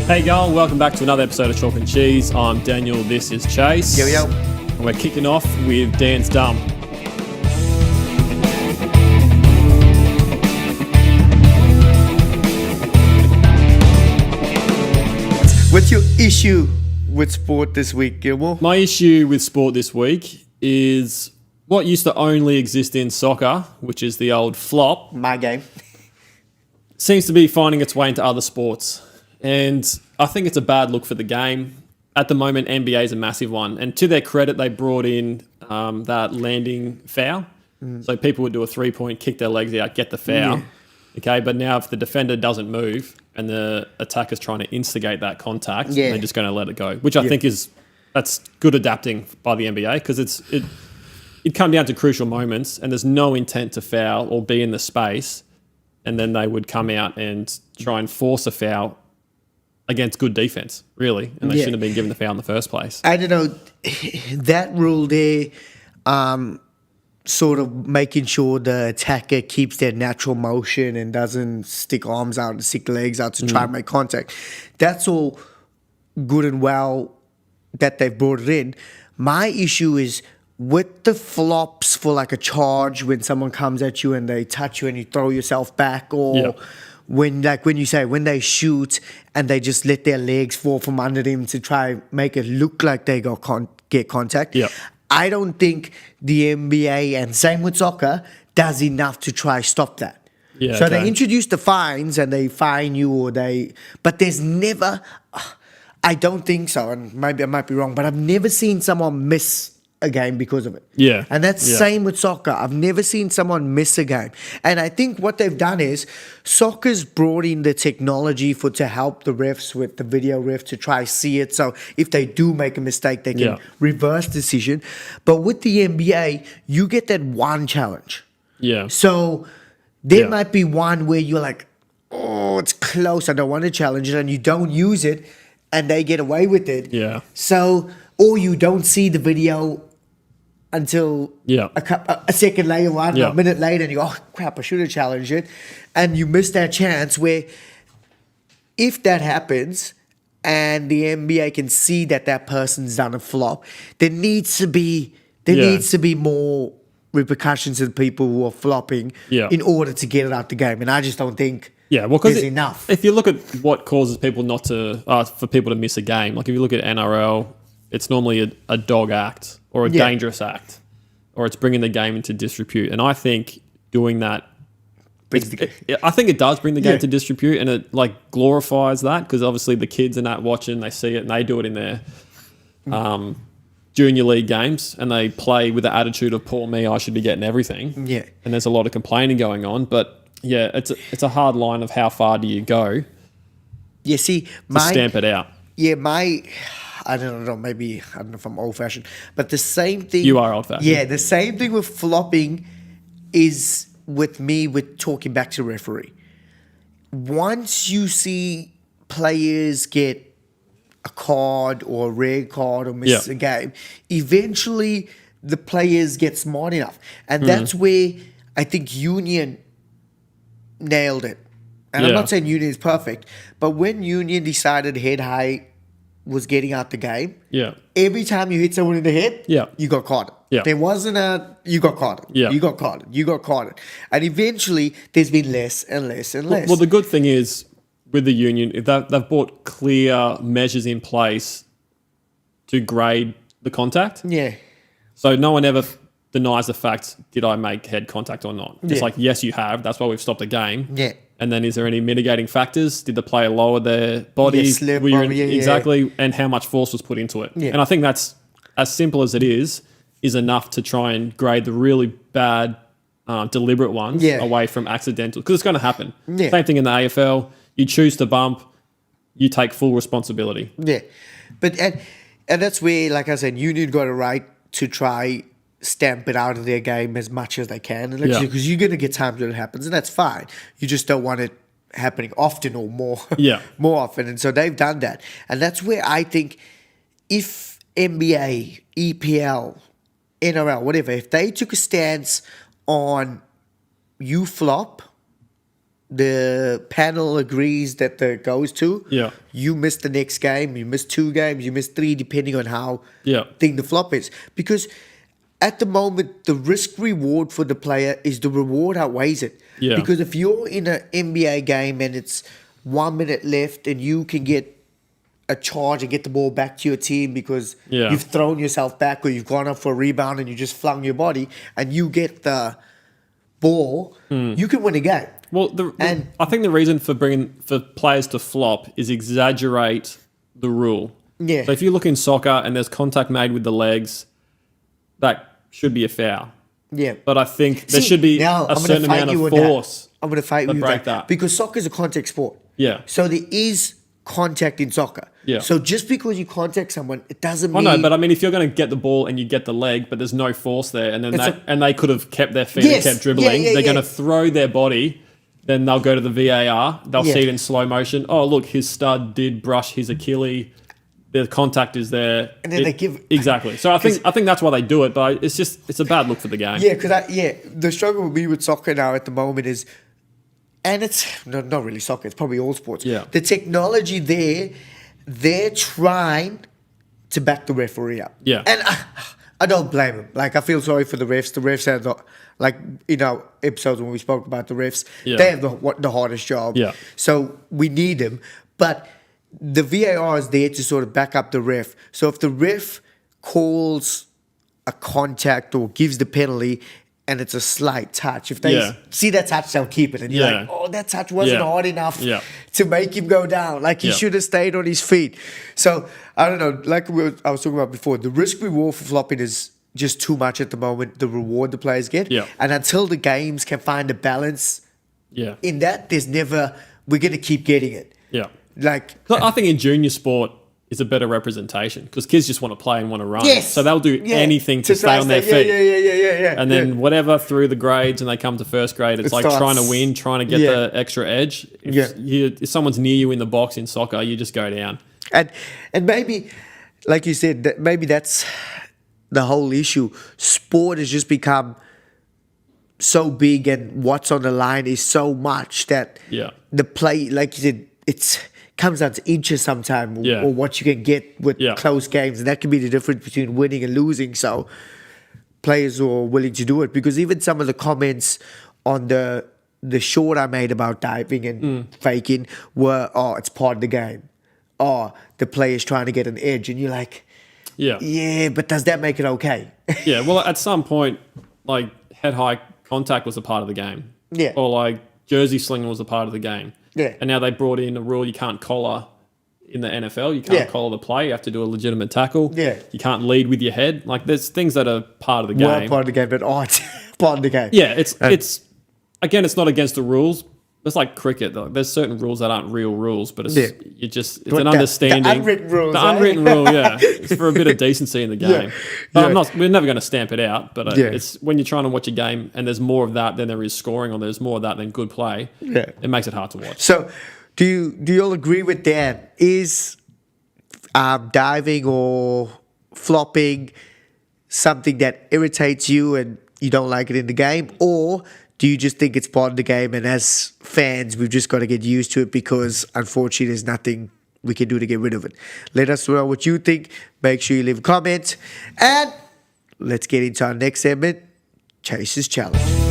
Hey y'all, welcome back to another episode of Chalk and Cheese. I'm Daniel, this is Chase. Yo. And we're kicking off with Dan's Dumb. What's your issue with sport this week, Gilmore? My issue with sport this week is what used to only exist in soccer, which is the old flop, My game. seems to be finding its way into other sports. And I think it's a bad look for the game. At the moment, NBA is a massive one. And to their credit, they brought in that landing foul. So people would do a three-point, kick their legs out, get the foul. Yeah. Okay, but now if the defender doesn't move and the attacker's trying to instigate that contact, Yeah. they're just going to let it go, which I think that's good adapting by the NBA because it come down to crucial moments and there's no intent to foul or be in the space, and then they would come out and try and force a foul against good defense, really, and they shouldn't have been given the foul in the first place. I don't know, that rule there, sort of making sure the attacker keeps their natural motion and doesn't stick arms out and stick legs out to try and make contact. That's all good and well that they've brought it in. My issue is with the flops for like a charge when someone comes at you and they touch you and you throw yourself back, or when they shoot and they just let their legs fall from under them to try make it look like they get contact. Yep. I don't think the NBA, and same with soccer, does enough to try stop that. Yeah, so okay. they introduce the fines and they fine you, but there's never, I don't think so, and maybe I might be wrong, but I've never seen someone miss a game because of it. Yeah. And that's the Yeah. same with soccer. I've never seen someone miss a game. And I think what they've done is soccer's brought in the technology to help the refs with the video ref to try see it. So if they do make a mistake, they can reverse decision. But with the NBA, you get that one challenge. Yeah. So there might be one where you're like, oh, it's close, I don't want to challenge it, and you don't use it, and they get away with it. Yeah. So, or you don't see the video until a second later, a minute later, and you go, oh crap, I should have challenged it. And you miss that chance where if that happens and the NBA can see that person's done a flop, there needs to be more repercussions to the people who are flopping in order to get it out the game. And I just don't think there's enough. If you look at what causes people not to, for people to miss a game, like if you look at NRL, it's normally a dog act or a dangerous act, or it's bringing the game into disrepute. And I think doing that, I think it does bring the game to disrepute, and it like glorifies that because obviously the kids and that watching, they see it and they do it in their junior league games, and they play with the attitude of poor me, I should be getting everything. Yeah. And there's a lot of complaining going on, but it's a hard line of how far do you go to stamp it out. Yeah, I don't know, maybe, I don't know if I'm old-fashioned, but the same thing... You are old-fashioned. Yeah, the same thing with flopping is with me with talking back to the referee. Once you see players get a card or a red card or miss a game, eventually the players get smart enough. And that's where I think Union nailed it. And I'm not saying Union is perfect, but when Union decided head high was getting out the game, every time you hit someone in the head, you got caught. There wasn't you got caught. You got caught. You got caught. And eventually, there's been less and less and less. Well, the good thing is with the Union, they've brought clear measures in place to grade the contact. Yeah. So no one ever denies the fact, did I make head contact or not? It's like, yes, you have. That's why we've stopped the game. Yeah. And then is there any mitigating factors? Did the player lower their body? Slip, exactly. And how much force was put into it? Yeah. And I think that's, as simple as it is enough to try and grade the really bad, deliberate ones away from accidental. Because it's going to happen. Yeah. Same thing in the AFL. You choose to bump, you take full responsibility. Yeah. But and that's where, like I said, Union got a right to try stamp it out of their game as much as they can, and because you're going to get times when it happens, and that's fine. You just don't want it happening often or more, more often, and so they've done that, and that's where I think if NBA, EPL, NRL, whatever, if they took a stance on you flop, the panel agrees that the goes to, Yeah. you miss the next game, you miss 2 games, you miss 3, depending on how Yeah. thing the flop is. Because at the moment, the risk reward for the player is the reward outweighs it. Yeah. Because if you're in an NBA game and it's 1 minute left and you can get a charge and get the ball back to your team because Yeah. you've thrown yourself back or you've gone up for a rebound and you just flung your body and you get the ball, you can win a game. Well, I think the reason for players to flop is exaggerate the rule. Yeah. So if you look in soccer and there's contact made with the legs, that should be a foul. Yeah. But I think there should be a certain amount of force. I'm going to fight you with break that. Because soccer is a contact sport. Yeah. So there is contact in soccer. Yeah. So just because you contact someone, it doesn't mean... I know, but I mean, if you're going to get the ball and you get the leg, but there's no force there, and then they could have kept their feet Yes. and kept dribbling, Yeah, they're going to throw their body, then they'll go to the VAR, they'll see it in slow motion. Oh, look, his stud did brush his Achilles. The contact is there. And then they give... Exactly. So I think that's why they do it, but it's a bad look for the game. Yeah, because the struggle with me with soccer now at the moment is... And it's not really soccer, it's probably all sports. Yeah. The technology there, they're trying to back the referee up. Yeah. And I don't blame them. Like, I feel sorry for the refs. The refs have episodes when we spoke about the refs, they have the hardest job. Yeah. So we need them. But the VAR is there to sort of back up the ref. So if the ref calls a contact or gives the penalty, and it's a slight touch. If they see that touch, they'll keep it. And you're like, oh, that touch wasn't hard enough to make him go down. Like, he should have stayed on his feet. So, I don't know. Like I was talking about before, the risk reward for flopping is just too much at the moment, the reward the players get. Yeah. And until the games can find a balance in that, we're going to keep getting it. Yeah. Like, I think in junior sport is a better representation because kids just want to play and want to run. Yes. So they'll do anything to stay on their feet. Yeah. And then whatever through the grades and they come to first grade, it's like trying to win, trying to get the extra edge. If someone's near you in the box in soccer, you just go down. And maybe, like you said, maybe that's the whole issue. Sport has just become so big and what's on the line is so much that the play, like you said, it's comes down to inches sometimes or what you can get with close games. And that can be the difference between winning and losing. So players are willing to do it because even some of the comments on the short I made about diving and faking were, oh, it's part of the game. Oh, the player's trying to get an edge. And you're like, yeah, but does that make it okay? Yeah, well, at some point, like head-high contact was a part of the game. Yeah. Or like jersey slinging was a part of the game. Yeah. And now they brought in a rule you can't collar in the NFL. You can't collar the play. You have to do a legitimate tackle. Yeah. You can't lead with your head. Like, there's things that are part of the game. Well, part of the game, but it's part of the game. Yeah, it's again, it's not against the rules. It's like cricket, though. There's certain rules that aren't real rules, but it's an understanding. The unwritten rules. The unwritten rule, It's for a bit of decency in the game. But we're never going to stamp it out. But it's when you're trying to watch a game and there's more of that than there is scoring, or there's more of that than good play. Yeah. It makes it hard to watch. So, do you all agree with Dan? Is diving or flopping something that irritates you and you don't like it in the game, or do you just think it's part of the game and as fans we've just got to get used to it because unfortunately there's nothing we can do to get rid of it? Let us know what you think. Make sure you leave a comment and let's get into our next segment, Chase's Challenge.